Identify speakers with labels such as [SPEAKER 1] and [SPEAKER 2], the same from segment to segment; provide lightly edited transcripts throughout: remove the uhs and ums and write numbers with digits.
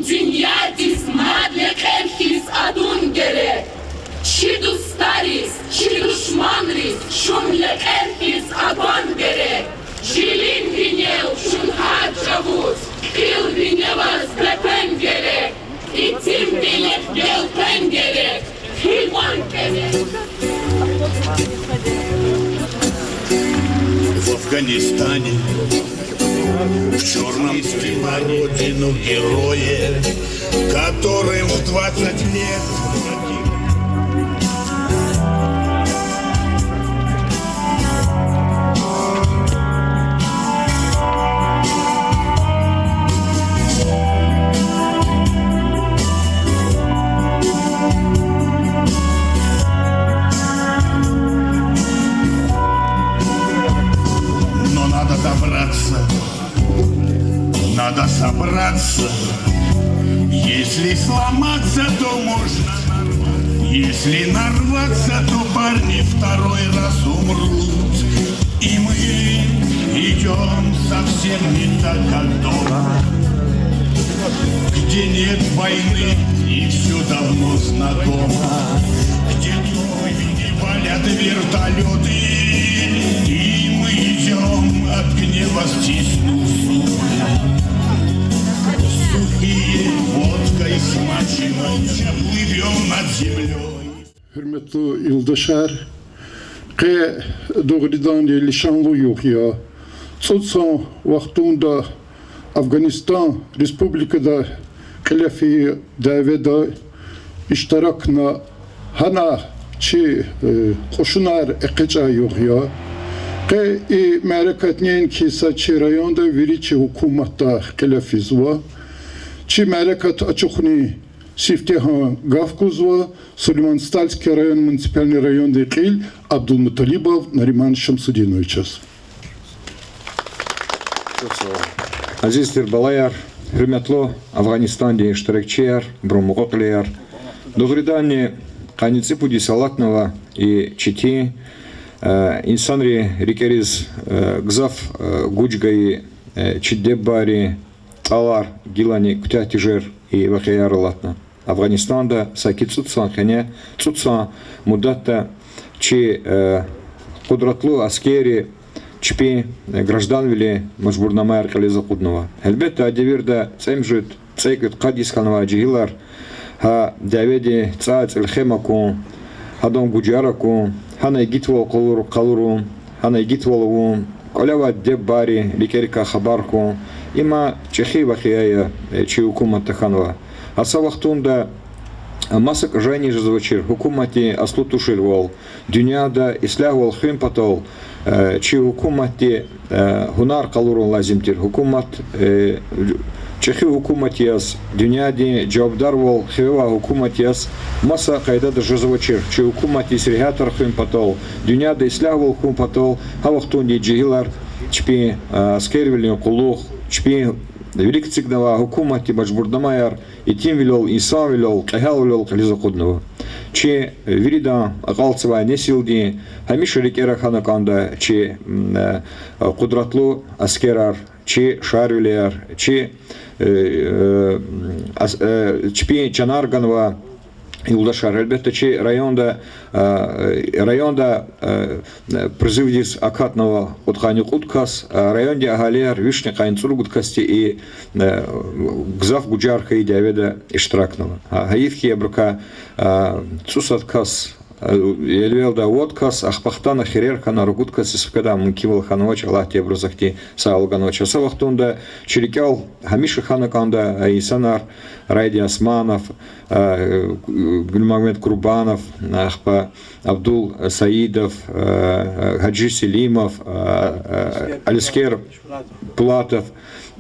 [SPEAKER 1] جنیاتیس مدلکرخیز ادون گره چی دوستاریس چی دشمنریس شون لکرخیز ادون گره جیلین بینیل شون هاچابوز ایل بینیواز بپن گره ایتیم بینیف گل پن گره хилван гере
[SPEAKER 2] В Афганистане, в черном на родину героя, которым в 20 лет надо собраться. Если сломаться, то можно нарваться. Если нарваться, то парни второй раз умрут. И мы идем совсем не так, как дома, где нет войны и все давно знакомо, где не валят вертолеты. И мы идем от гнева стиснув зубы. Сухие водкой смачиваемся, плывем над землей.
[SPEAKER 3] Hürmetli yoldaşlar, doğrudan gelişanlı yok ya. Tutsan vaktinde Afganistan Respublika'da kelefi davada iştirakna hana çi koşunar ekça yok ya. Merakatneyin ki saçı rayonda verici hukumatta kelefizva. Çi merakat açıkni Сифтеха Гавкузова, Сулейман-Стальский район, муниципальный район Декиль, Абдулмуталибов, Нариман Шамсудинович.
[SPEAKER 4] Азиз Балаяр, hürmetli Afganistan'da iştirakçılar, Брумугоклияр, Добрый Каницы Пуди Салатного и Чити, инсанри рекерис Гзав Гуджгаи, Чиддеббари, Алар, Гилани, Кутятижер и Вахияралатна. Афганистанда саки цутсан хане цутсан мудатта чи кудратлу аскери чпи граждан вели мажбурнамайар калеза куднова. Элбетте адевирда цемжит цейкет кадисканова джигилар ха даведи цац элхемаку хадон гуджараку хана гитвол калуру хана гитволову колява деббари ликерика хабарку има чехи вахияя чи хукумат таханова. Аса вахтунда масак жайни жазвачир хукумати аслу туширвал дюняда ислявал химпатол чи хукумати хунар калурун лазимтир хукумат чехи хукуматияс дюняди джавдарвал хева хукуматияс маса кайдада жазвачир чи хукумати сригатор химпатол дюняда ислявал химпатол хавахтунди джигилар чпи скервилин кулух чпи велик цигнава хукумати бажбурдамаяр и тим вилол инсан вилол кахал вилол кализа куднова че вирида акалцева несилди хамиша рекера ханаканда че кудратлу аскерар че шарвилер че чпи чанарганова Юлдашар, элбетте чи районда призывдис акатного отхани куткас, районде агалер вишне кайнцур гудкасти и гзав гуджарха и дяведа иштиракнова. Хаивки ябрука цусаткас Елвелда водкас, ахпахтана хереркана ругуткас исфкада мункивал хановач Аллах те брузахти саалгановач. Асавахтунда чирикял хамиша ханаканда Исанар, Райди Османов, Гульмагомед Курбанов, Абдул Саидов, Хаджи Селимов, Алискер Платов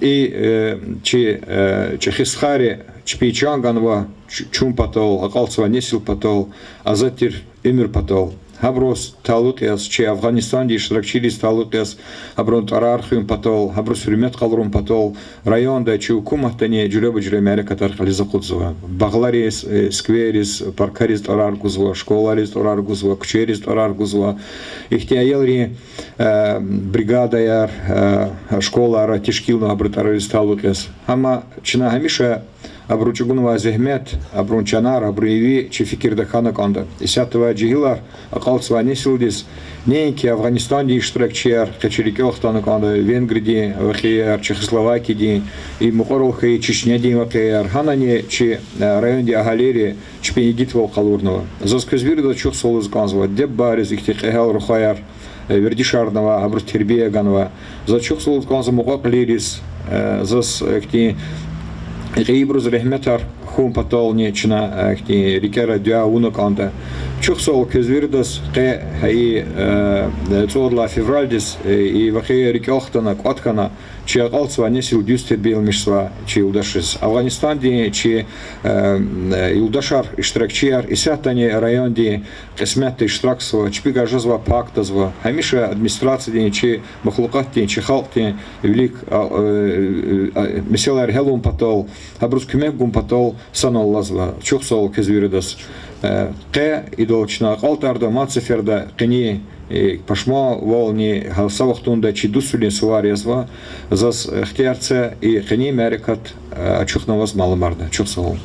[SPEAKER 4] и Чехисхари Чпичанганова Чумпатол, Акалцева Несил Патол, Азатир Эмир Патол. Хаброс Талутиас, че Афганистан иштиракчилис Талутиас, Хаброн Тарархим Патол, Хаброс Рюмет Калрум Патол, районда че хукуматтани Джулеба Джулемяре Катар Хализакудзова. Багларис, Скверис, Паркарис Тараргузова, Школарис Тараргузова, Кучерис Тараргузова. Ихтиаелри бригада яр, школа Тишкилна Абрутарис Талутиас. Ама Чина Хамиша абручугунова зехмет, абрунчанар, абруеви, чи фикир дахана канда. Исятова джигилар, акалцва несилдис, нейки Афганистанди ishtirakchilar, qachiriki oqtani kanda, Венгрии, вахияр, Чехословакии, и Мукоровхи, Чечняди вахияр, ханани, чи районди агалери, чпенегит волкалурного. Заскозвирда чух солыз канзва, деббарез, ихтихал рухаяр, Вердишарнова, Абруттербеганова, за чух солыз канзва мукаклирис, зас ихти Гибруз рехметар хум патолни чина ихти рикера дюа унаканда. Чух сол кезвирдас ке хай цодла февральдис и вахия рикохтана кваткана чи алцва несил дюстербил мишсва чи удашис Афганистанди чи юлдашар ishtirakchilar исятани районди кисметти ishtirakсва чпига жазва пактазва хамиша администрации чи махлукатти чи халкти велик миселар хелум патол абрус кемегум патол саналлазва чух сол кезвирдас ке идолчна алтарда мацеферда кени пашмо волни галсавахтунда чи дусулин суварезва зас ихтиярце и кени мерекат чухнаваз малымарда чухсал.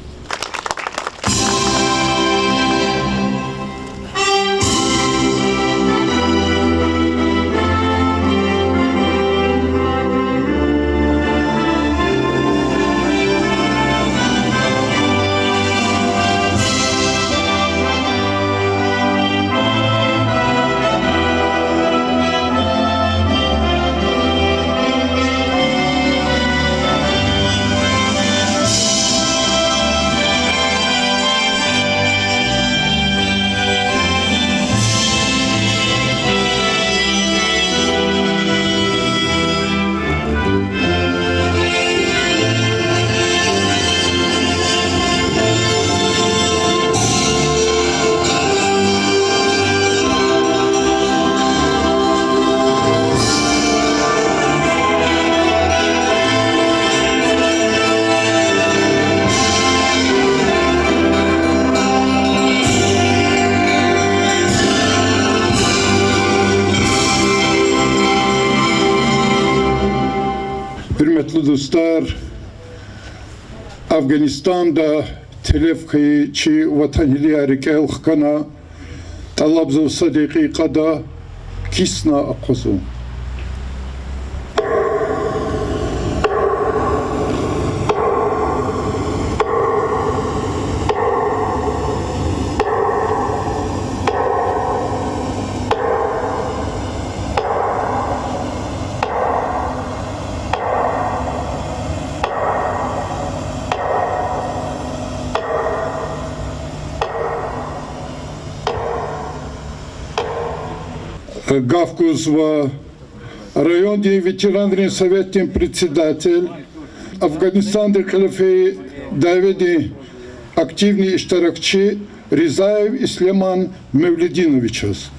[SPEAKER 3] Hürmetli dostlar, Afganistan'da telefki çi vatanili harika kana talabzu sadiki kada kisna akuzu. Гавкузова, районный ветеранный советный председатель, Афганистанда халифей Давиди, активный иштаракчи Ризаев Исляман Мевлидиновичас.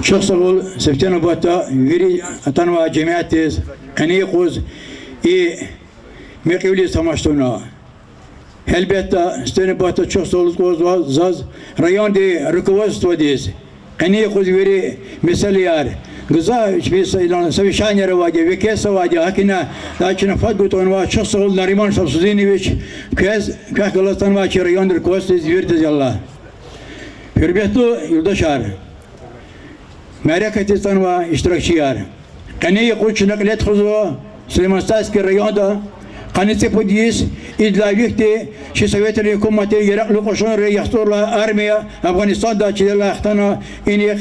[SPEAKER 5] Çok sağ ol. September batta veri atanva cemiyetiz. Kaniyakuz i mekevli samaştona. Elbette stene batta çok sağ ol. Zaz rayon de rukovodstvo diz. Kaniyakuz veri meseliyar. Gıza hiçbir ilan sevişanları vadi ve kesa vadi hakina lakin fadgut onva çok sağ ol. Nariman Şamsudinoviç kez Galatasaray maçı rayon rukovodstvo verdi Allah. Hürmetli yurdaşlar. Merak ettiğinizden ve iştirakçılar. Kaniye koçu naklet huzu Süleymanstayski rayonda kanıtı podiyis idlavikti şi Sovyetler hükümeti Iraklı koşunları yasturla armiya Afganistan'da çilerle ahtana inik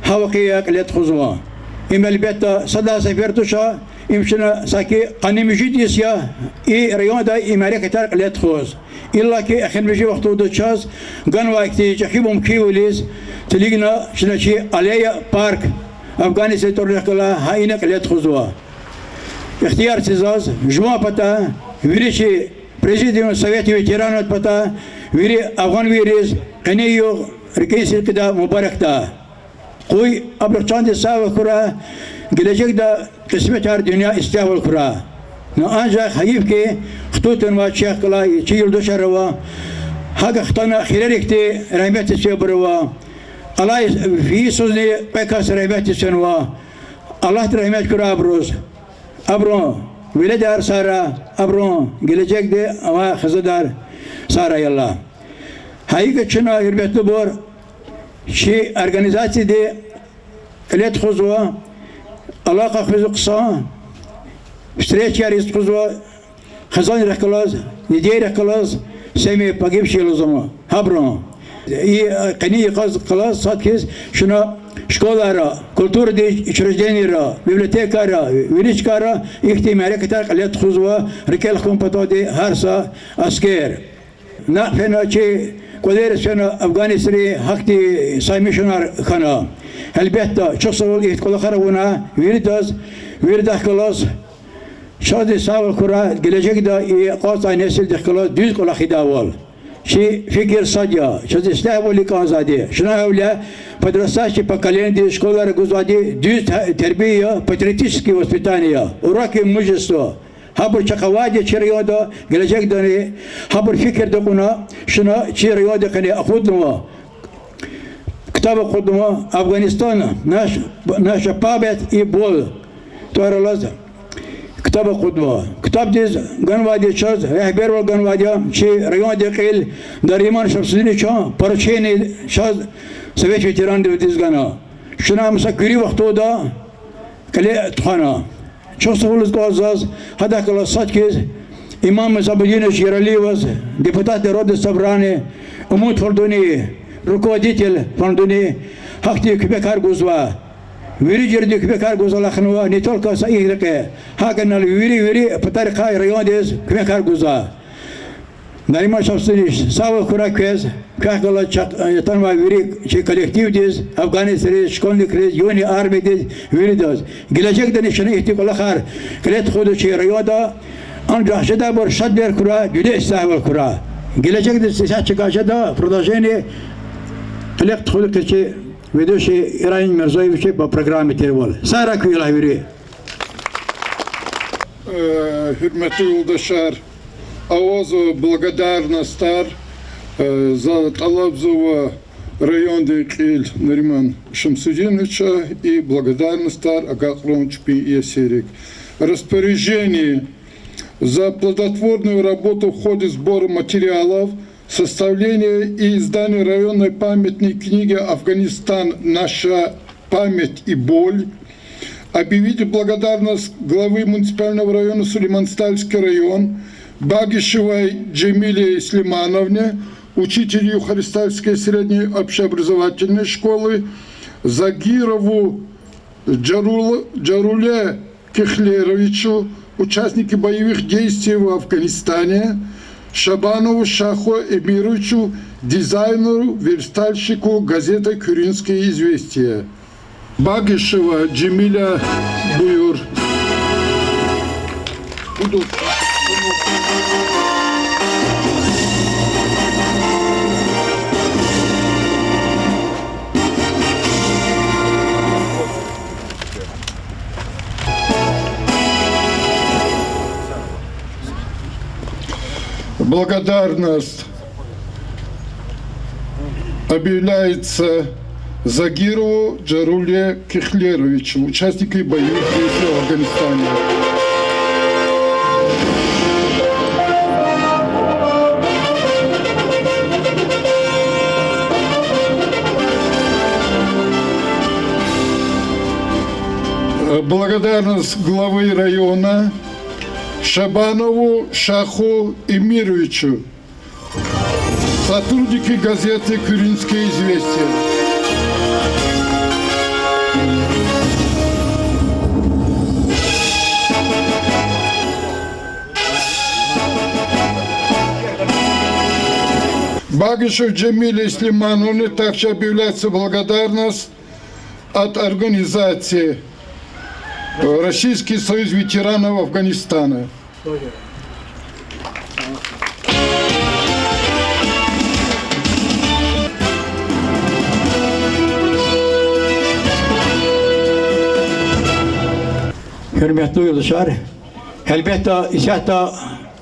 [SPEAKER 5] havakiye naklet huzu. İmelbette sada sefertuşa imşina saki kanı müjidiyis ya rayonda merak eder naklet huzu. İlla ki ahir müjdi vakti çaz gan vakti çekibum kivliz تلقنا شنشي عليا بارك أفغانستان تورنكلا هاينك لتخزوا اختيار سيزاز جمع بتا ويريشي بريزيديوم السوفيتي ويتيرانات بتا ويري أفغان ويريز قنيو ركيس كدا مبارك دا قوي أبرشان دي ساوى كرا gelecek da kısmet her dünya istihavul kura. Ancak hayif ki xtutun ve çiğkala çiğ yıldışarı ve hak xtana xirerikti rahmet istiyor buraya. Allah fi sözü pekas rahmet istiyor ve Allah rahmet kura abruz. Abro Viledar Sara, Abro gelecek de ama Hızadar Sara yallah. Hayık çına hürmetli bor şi organizasyonu de elet huzva alaka huzva kısa Встреча искусства, хазан рекалаз, неделя рекалаз, семи погибшие лозома, хабро. И книги калаз садкис, шуна школара, культурные учреждения, библиотекара, величкара, их темы рекатар калет хузва, рекел компатоди, харса, аскер. На феначи, кодерс фена Афганистане, хакти саймишунар хана. Elbette çok sağ ol, ihtikolakara buna, virdah kalaz, şadi sağ kura gelecek de qas nesil dikkalat düz kola hidaval. Şi fikir sadya, şadi istihvali kazadi. Şuna öyle подрастающее поколение школы гузади düz terbiye, patriotiski воспитание, уроки мужества. Habur çakavadı çiriyordu, gelecek de habur fikir de buna, şuna çiriyordu kani akudma. Kitap okudum Afganistan, naša pamет и боль. To'g'riladi. Kitob o'qidim. Kitob diz ganvadi chaz, rehber va ganvadi chi rayon deqil dariman shabsini cha parcheni chaz sovet veteran diz gana. Shuna misa guri vaqtoda kale txana. Çok sağoluz gazaz, hada kala satkiz İmam Sabudin Ширалиевас, депутат Народного собрания, Умут Фордуни, руководитель Фордуни, Хахти Кубекар Гузва. Вири Кубекар Гузалахнова, не только Саихреке, Хаканал Вири, Патархай район дез Кубекар Гуза. Нарима Шавсиниш, Сава Кураквез, Кахгала Танва Вири, коллектив дез, Афганистан, школьный крез, юни армии дез, Вири дез. Gelecek de nişanı ihtikolakar, Klet Khuduçi rayonda, ancak şeda bor şadber kura, güde istihval kura. Gelecek de siyasat çıkacada, продолжение Klet Khuduçi ведущий Иран Мирзоевич по программе Тервол. Сара Куилавири.
[SPEAKER 3] Hürmetli yoldaşlar, Avazı благодарностар за Талабзово районный кил Нариман Шамсудиновича и благодарностар Агаклон Чпи и Серик. Распоряжение за плодотворную работу в ходе сбора материалов, составление и издание районной памятной книги «Афганистан. Наша память и боль», объявить благодарность главы муниципального района Сулейман-Стальский район Багишевой Джемиле Слимановне, учителю Харистальской средней общеобразовательной школы, Загирову Джаруле Кехлеровичу, участники боевых действий в Афганистане, Шабанову Шаху Эмировичу, дизайнеру, верстальщику газеты «Кюринские известия». Багишева Джемиля Буюр. Благодарность объявляется Загирову Джаруле Кехлеровичу, участнику боевых действий в Афганистане. Благодарность главы района Шабанову Шаху Эмировичу, сотрудники газеты «Кюринские известия». Багишев Джемиле Слимановне также объявляется благодарность от организации Российский союз ветеранов Афганистана.
[SPEAKER 5] Hürmetli yoldaşlar, elbette işatta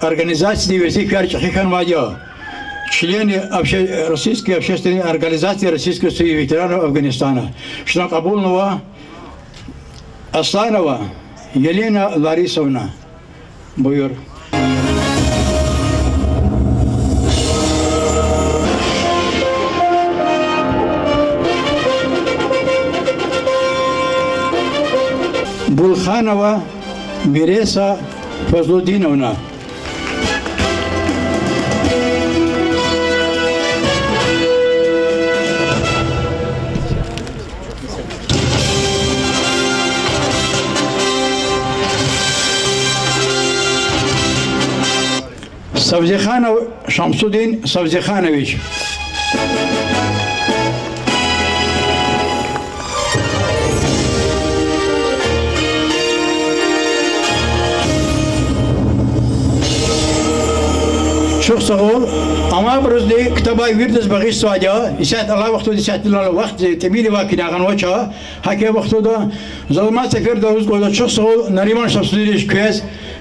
[SPEAKER 5] организации версии Чехихан Вадьо, члены российской общественной организации Российского союза ветеранов Афганистана, Шнакабулнова, Асланова, Yelena Larisovna. Buyur. Bulkhanova Miresa Fazludinovna. Savzekhanov Shamsuddin Savzekhanovich. Çok sağ ol. Ama burası kitaba verdiğiniz bakış sadece. İsat Allah vakti isatlarla vakti temili vakti ağan vaça. Hakke vakti da zaman sefer davuz koydu. Çok sağ ol. Nariman Shamsuddin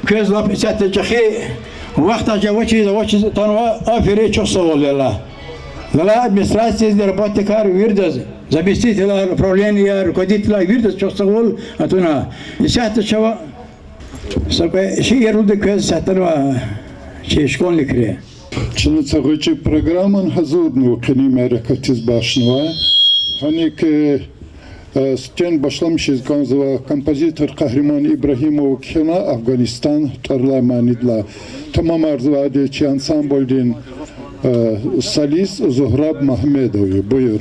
[SPEAKER 5] köz lap isat çahi. Vakti acaba vaçı tanıma aferi çok sağ ol Allah. Valla administrasiyası работы kar verdiğiniz. Заместителя управления, руководителя verdiğiniz çok sağ ol. Atuna. İsat çava. Sabah şey yeruldu köz satırma. Школьникре.
[SPEAKER 3] Чинцагычы программан hazırnu кенимере катизбашнова. Ханик стен башламшиз ганзва композитор Кахриман Ибрагимов кена Афганистан тарламанидла. Tamam arzuadeci ansamblin солист Зухраб Махмедови. Buyur.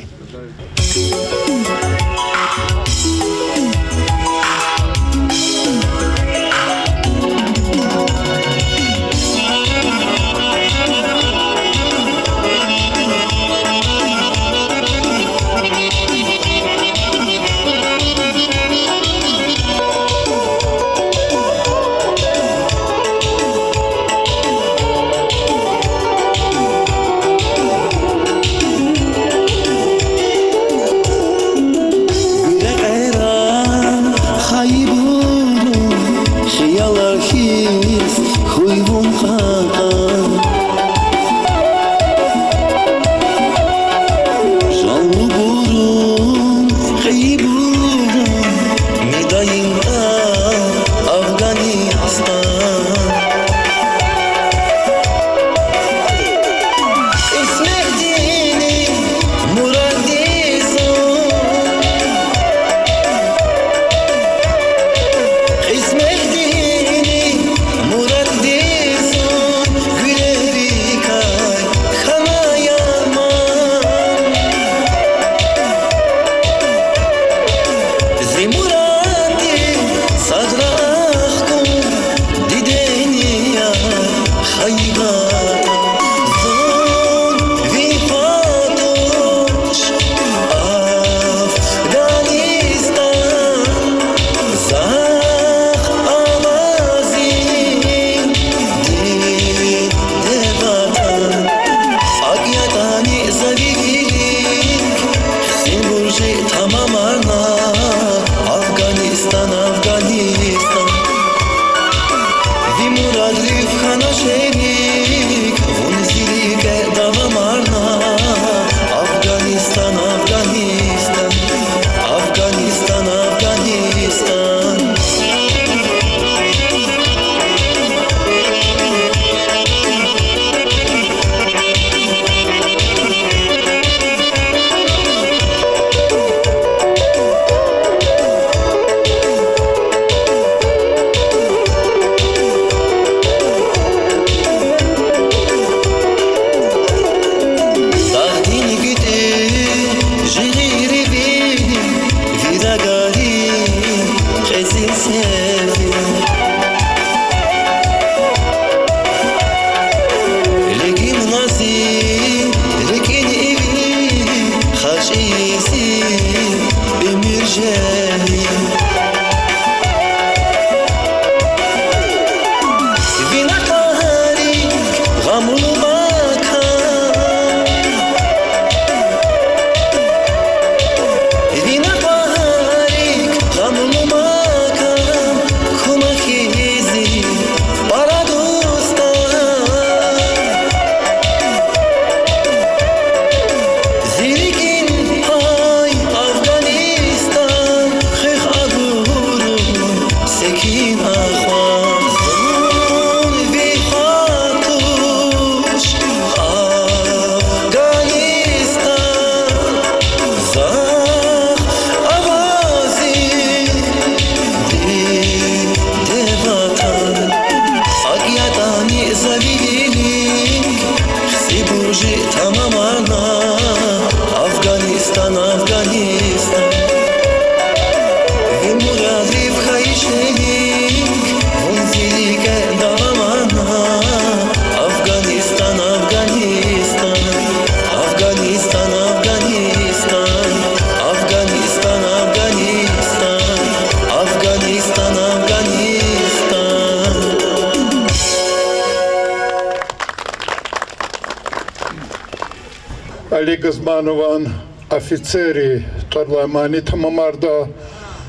[SPEAKER 3] Али Газманован, офицери Тарламани Тамамарда,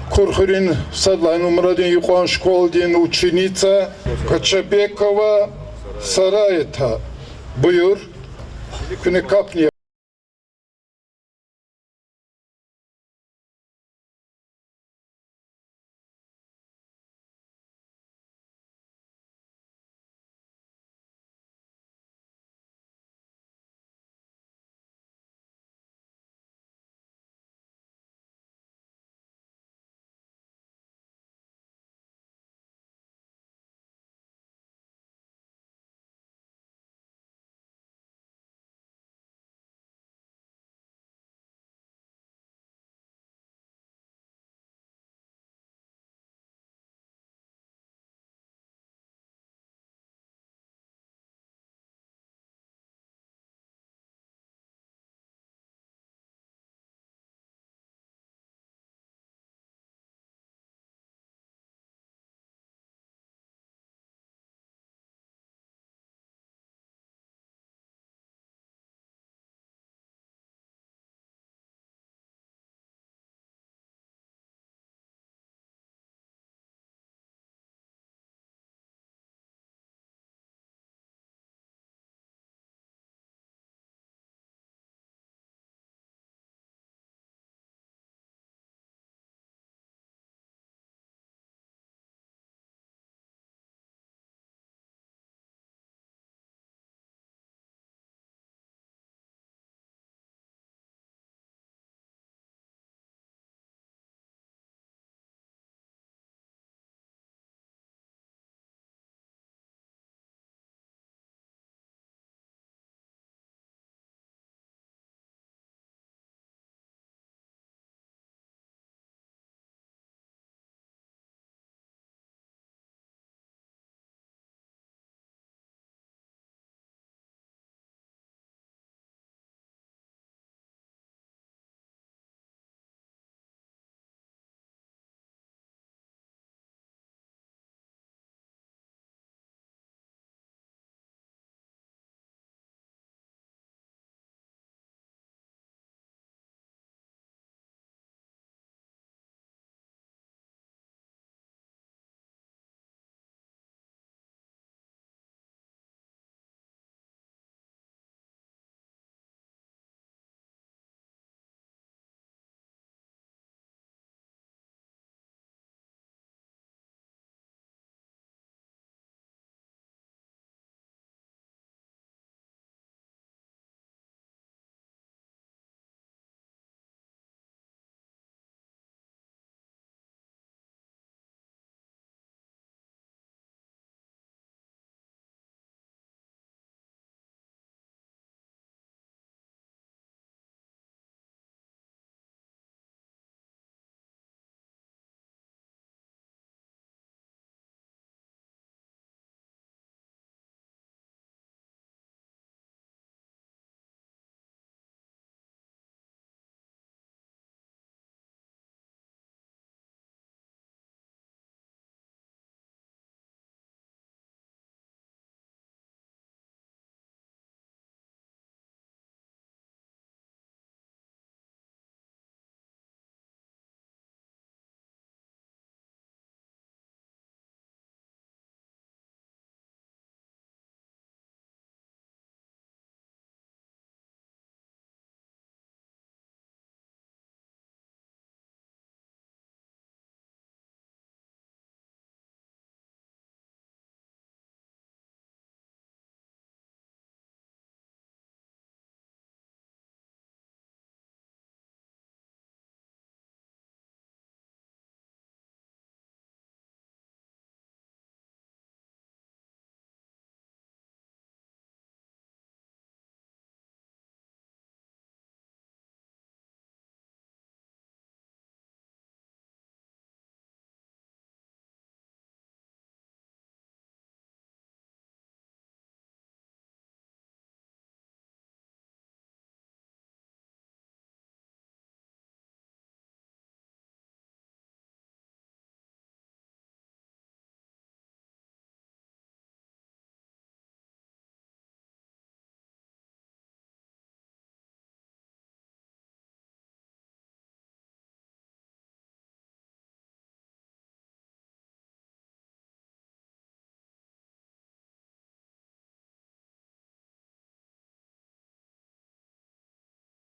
[SPEAKER 3] Курхурин Садлан Умрадин Юхан Школдин, ученица Качабекова Сараита. Buyur. Küne kapni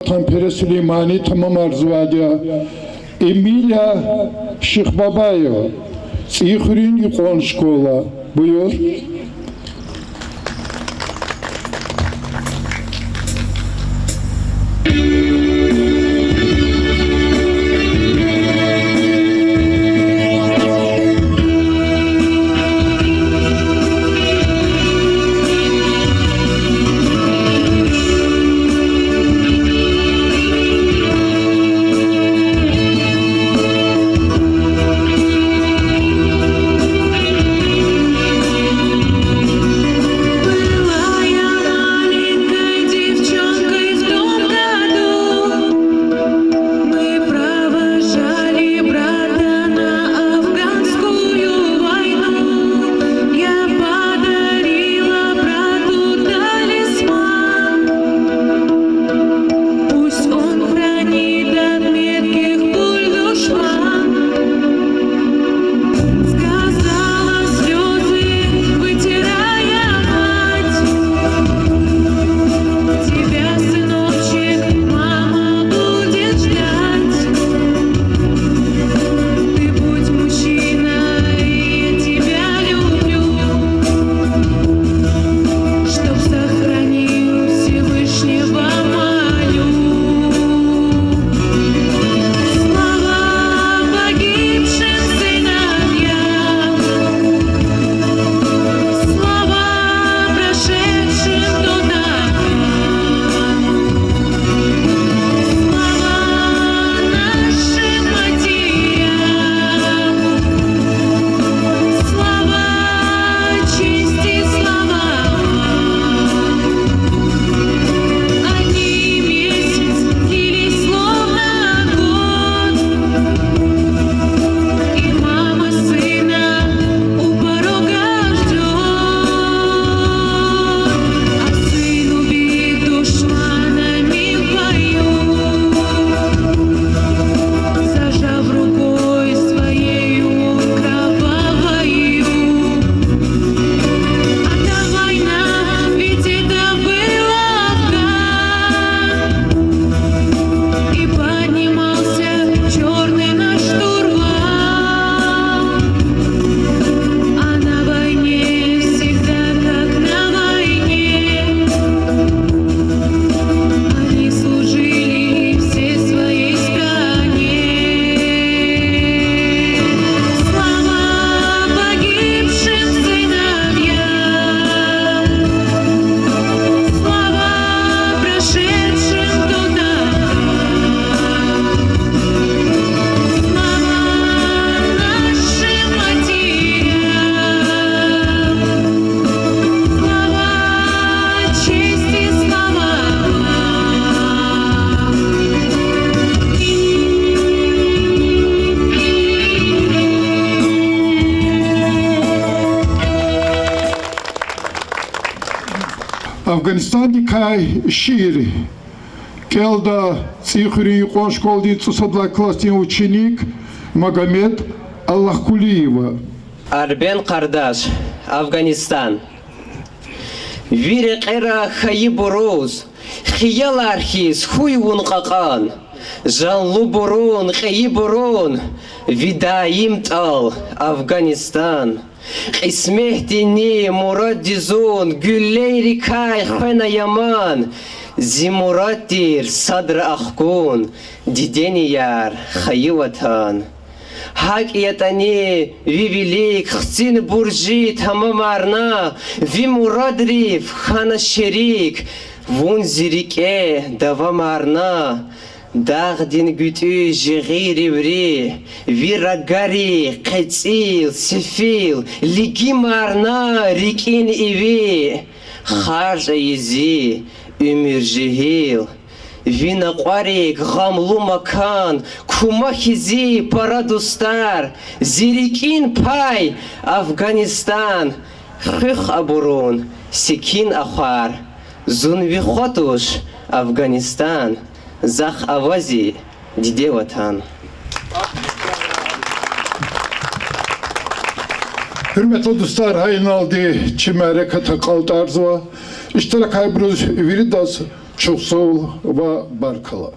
[SPEAKER 3] Tampere Süleymani tamam arzuvalya Emilia Şıkbabayeva Tsihrin Yukon Şkola. Buyur. Афганистан кай шири. Келда Цихри Юкон школы 9 ученик Магомед Аллахкулиева.
[SPEAKER 6] Арбен Кардаш, Афганистан. Вире кера хаибуруз, хиялархис хуйвун какан. Жанлу бурун, хаибурун, видаим тал, Афганистан. Исмехтини мураддизун, гюллейри кай хвена яман. Зимуратир садр ахкун, диденияр хаиватан. Хак ятани ви велик хцин буржи тамамарна, ви мурадрив хана шерик, вун зирике давамарна. Дагдин гүтү жигириври, ви рагари кайцил сифил, лигимарна рикин иви, харжа изи умир жигил. Вина ƙwarek ghamlu makan, kumahizi paradustar, zirikin pay Afganistan, xix aburun, sikin akhar, zunvi khotush Afganistan, zakh avazi dide vatan.
[SPEAKER 3] Hürmetli dostlar, hayın aldı çimere kata kaldı arzuva. İştirak haybruz viridas Чусол ва Баркала.